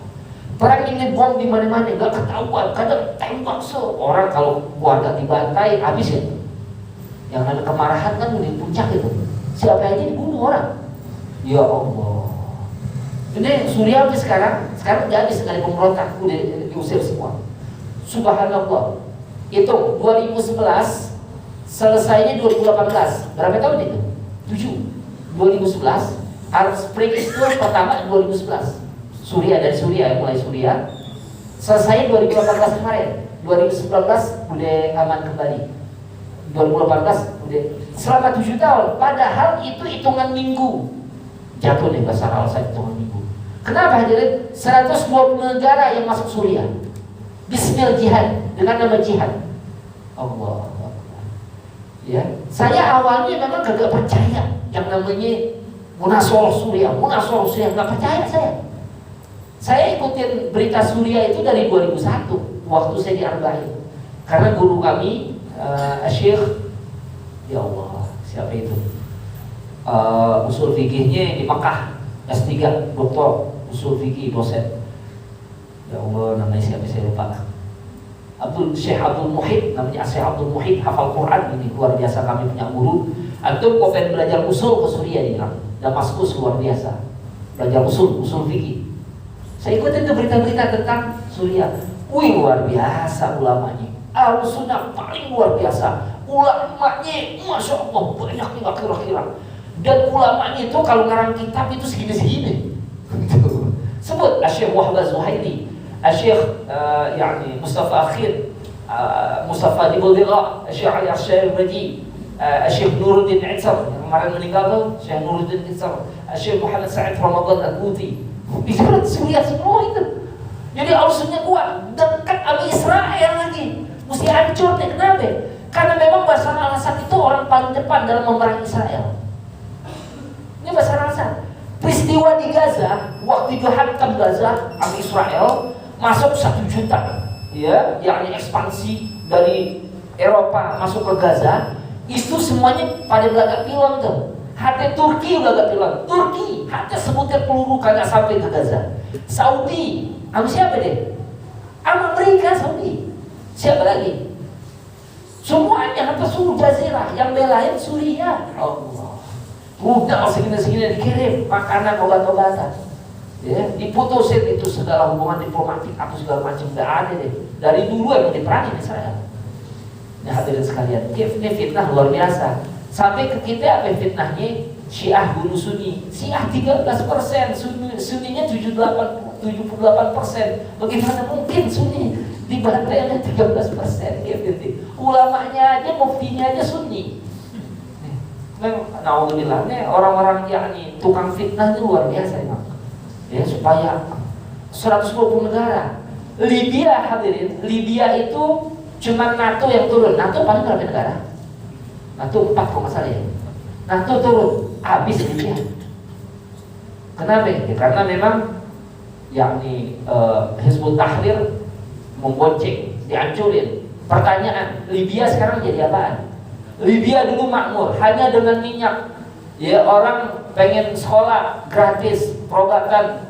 perang ini bom di mana-mana, nggak ketahuan, kadang tembak orang kalau keluarga dibantai habis ya. Yang ada kemarahan kan di puncak itu, siapa aja dibunuh orang. Ya Allah, Ini Suriah habis sekarang udah habis dari pemberontak, udah diusir semua. Subhanallah. Itu 2011, selesainya 2018. Berapa tahun itu? 7. 2011. Arab Spring itu pertama 2011. Dari Suriah, mulai Suriah. Selesai 2018 kemarin. 2019 udah aman kembali. 2018 udah selama 7 tahun. Padahal itu hitungan minggu. Jatuh nih bahasa Al-Said hitungan minggu. Kenapa hadirin? 120 negara yang masuk Suriah. Bismillah jihad, dengan nama jihad. Allah. Ya, saya awalnya memang gak percaya yang namanya Munasoroh Suriah, nggak percaya saya. Saya ikutin berita Suriah itu dari 2001 waktu saya di Arba'in. Karena guru kami Syekh, ya Allah, siapa itu? Usul fikihnya di Mekah, S3, doktor usul fikih, dosen. Ya Allah, namanya siapa saya lupa. Syekh Abdul Muhid, namanya Syekh Abdul Muhid, hafal Quran, ini luar biasa, kami punya guru. Antum kau pengen belajar usul ke Suriah di Damaskus, luar biasa. Belajar usul fikih. Saya ikutin tuh berita-berita tentang Suriah. Wih, luar biasa ulamanya. Al-Sunnah paling luar biasa. Ulamanya, Masya Allah, banyak nih kira-kira. Dan ulamanya itu kalau ngarang kitab itu segini-segini. Sebut Syekh Wahbah Zuhaili, Syekh Mustafa Akhir, Mustafa Dibuldiqa, Syekh Ali Asy'ari, Syekh Nuruddin Itsar yang kemarin meninggal tuh, Syekh Nuruddin Itsar, Syekh Muhammad Sa'id Ramadan Al-Quti. Bisa Suriah semua itu. Jadi Al-Sunnah kuat, dekat sama Israel lagi. Mesti hancur nih, kenapa? Karena memang Bashar al-Assad itu orang paling depan dalam memerangi Israel. Ini Bashar al-Assad. Peristiwa di Gaza, waktu dihantam Gaza sama Israel, masuk 1 juta, ya, yakni ekspansi dari Eropa masuk ke Gaza, itu semuanya pada belagak pilon tuh. Hati Turki belagak pilon. Turki, hati sebutir peluru kagak sampai ke Gaza. Saudi, sama siapa deh? Sama Amerika, Saudi. Siapa lagi? Semuanya hampir seluruh jazirah yang belain Suriah. Allah. Udah segini-segini dikirim makanan, obat-obatan. Ya, diputusin itu segala hubungan diplomatik atau segala macam, nggak ada deh. Dari dulu yang diperangi Israel. Nah, hadirin sekalian, ini fitnah luar biasa. Sampai ke kita apa fitnahnya? Syiah bunuh Sunni. Syiah 13%, Sunninya 78%. Bagaimana mungkin Sunni dibantai oleh 13%? Gitu. Ulamanya aja, muftinya aja Sunni. Naudzubillah, orang-orang yakni tukang fitnah itu luar biasa emang. Ya, supaya 120 negara. Libya, hadirin, Libya itu cuma NATO yang turun. NATO paling berapa negara? NATO 4 kalau nggak salah ya. NATO turun, habis Libya. Kenapa? Ya, karena memang yakni Hizbut Tahrir membonceng, dihancurin. Pertanyaan, Libya sekarang jadi apaan? Libya dulu makmur, hanya dengan minyak. Ya, orang pengen sekolah gratis, perobatan,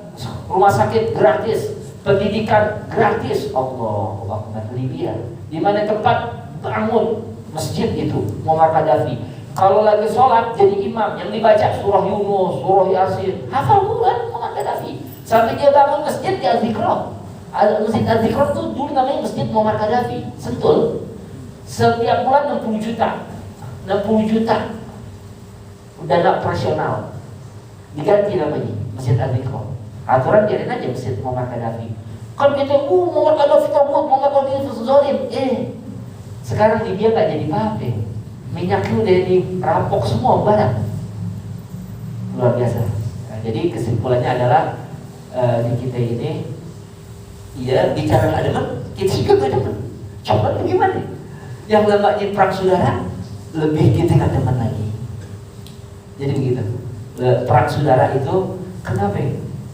rumah sakit gratis, pendidikan gratis. Allahu Akbar. Libya, di mana tempat bangun masjid itu Muammar Gaddafi. Kalau lagi sholat jadi imam yang dibaca surah Yunus, surah Yasin, hafal Quran Muammar Gaddafi. Sampai dia bangun masjid di Al-Zikra. Masjid Al-Zikra itu dulu namanya Masjid Muammar Gaddafi. Sentul. Setiap bulan 60 juta dana operasional diganti namanya Masjid Al-Zikra. Aturan biarin aja Masjid Muammar Gaddafi. Kalau kita Muammar Gaddafi tabut, Muammar Gaddafi zalim. Sekarang Libya nggak jadi apa-apa. Minyaknya udah dirampok semua barat. Luar biasa. Nah, jadi kesimpulannya adalah di kita ini, ya bicara nggak demen, kita juga nggak demen. Coba gimana? Yang namanya perang saudara lebih kita nggak demen lagi. Jadi begitu. Perang saudara itu kenapa?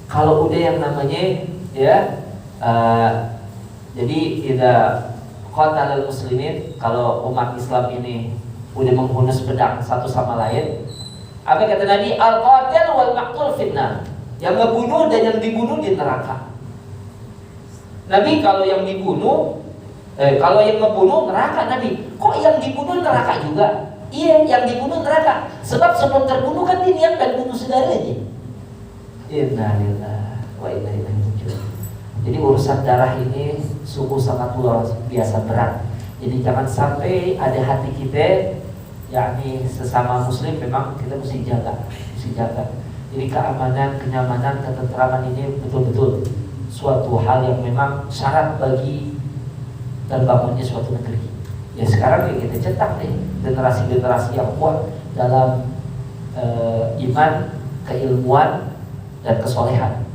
Kalau udah yang namanya ya, jadi tidak qatalal muslimin, kalau umat Islam ini udah menghunus pedang satu sama lain, apa kata Nabi? Al-qatil wal maqtul fitnah. Yang ngebunuh dan yang dibunuh di neraka. Nabi kalau yang dibunuh, kalau yang ngebunuh neraka. Nabi, kok yang dibunuh neraka juga? Iya, yang dibunuh neraka. Sebab sebelum terbunuh kan dia niat dan bunuh saudaranya. Innalillahi wa inna ilaihi raji'un. Jadi urusan darah ini sungguh sangat luar biasa berat. Jadi jangan sampai ada hati kita, yakni sesama muslim memang kita mesti jaga. Jadi keamanan, kenyamanan, ketentraman ini betul-betul suatu hal yang memang syarat bagi terbangunnya suatu negeri. Ya sekarang ya kita cetak nih generasi-generasi yang kuat dalam iman, keilmuan, dan kesolehan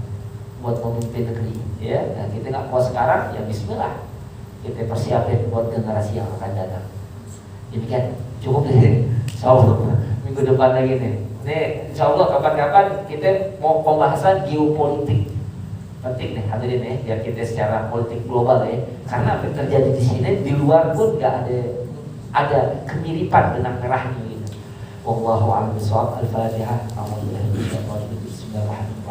buat memimpin negeri. Ya, nah kita nggak kuat sekarang, ya Bismillah kita persiapin buat generasi yang akan datang. Demikian cukup deh. Insyaallah minggu depan lagi nih. Ini insyaallah kapan-kapan kita mau pembahasan geopolitik. Penting nih hadirin nih, biar kita secara politik global ya. Karena apa yang terjadi di sini di luar pun nggak ada kemiripan benang merahnya gitu. Wallahu a'lam bishawab. Al-Fatihah. Bismillahirrahmanirrahim.